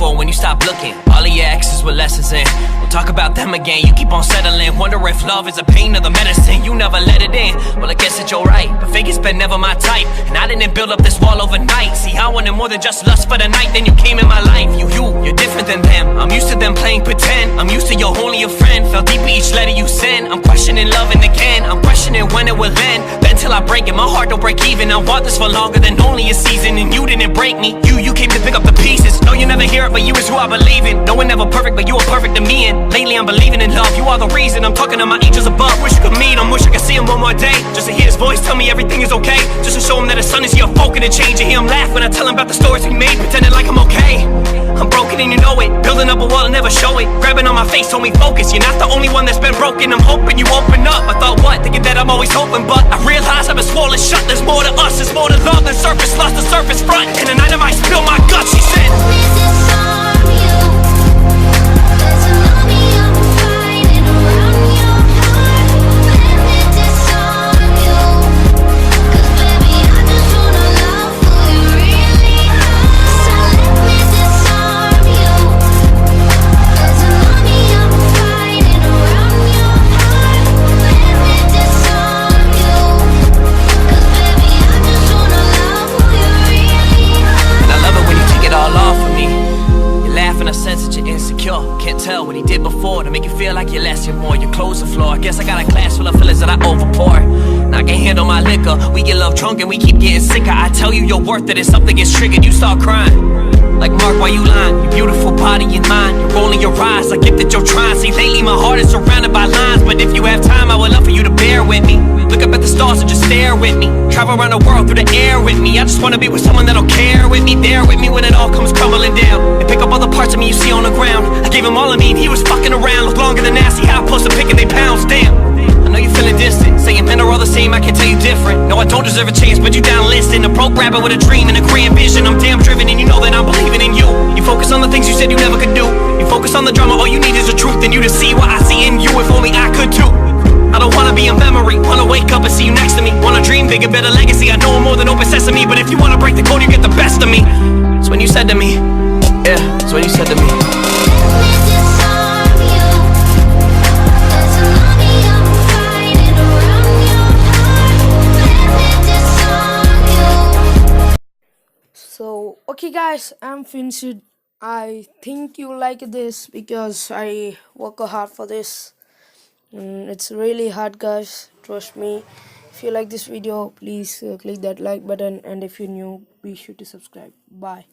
for when you stop looking. All of your exes were lessons in. We'll talk about them again. You keep on settling. Wonder if love is a pain or the medicine. You never let it in. Well, I guess that you're right, but fake has been never my type. And I didn't build up this wall overnight. See, I wanted more than just lust for the night. Then you came in my life. You're different than them. I'm used to them playing pretend. I'm used to you're only a friend. Felt deep in each letter you send. I'm questioning loving again. I'm questioning when it will end. Then till I break it, my heart don't break even. I want this for longer than only a season. And you didn't break me. You came to pick up the pieces. No, you never hear it, but you is who I believe in. No one ever perfect, but you are perfect to me. And lately I'm believing in love. You are the reason. I'm talking to my angels above. Wish you could meet him. Wish I could see him one more day. Just to hear his voice tell me everything is okay. Just to show him that his son is here, folk to change. And hear him laugh when I tell him about the stories we made, pretending like I'm okay. I'm broken and you know it. Building up a wall and never show it. Grabbing on my face told me focus. You're not the only one that's been broken. I'm hoping you open up. I thought what? Thinking that I'm always hoping, but I realize I've been swollen shut. There's more to us. There's more to love than surface lust, the surface front. And the night I might spill my guts, she said. Can't tell what he did before to make you feel like you're less, you're more. Your clothes are floor. I guess I got a glass full of feelings that I overpour. And I can't handle my liquor. We get love drunk and we keep getting sicker. I tell you you're worth it, and something gets triggered, you start crying. Like Mark, why you lying? Your beautiful body and mind. You're rolling your eyes. I get that you're trying. See, lately my heart is surrounded by lines. But if you have time, I would love for you to bear with me. Look up at the stars and just stare with me. Travel around the world through the air with me. I just wanna be with someone that'll care with me. There with me when it all comes crumbling down. And pick up all the parts of me you see on the ground. I gave him all of me and he was fucking around. Look longer than nasty, how I'm supposed to pick and they pounds, damn. I know you're feeling distant, saying men are all the same, I can tell you different. No, I don't deserve a chance, but you down listen. A broke rapper with a dream and a grand vision. I'm damn driven and you know that I'm believing in you. You focus on the things you said you never could do. You focus on the drama, all you need is the truth. And you to see what I see in you, if only I could too. I don't wanna be a memory, wanna wake up and see you next to me. Wanna dream bigger, better legacy, I know I'm more than open sesame. But if you wanna break the code, you get the best of me. It's when you said to me, yeah, it's when you said to me. So okay guys, I'm finished. I think you like this because I work hard for this. It's really hard guys, trust me. If you like this video, please click that like button, and if you're new, be sure to subscribe. Bye.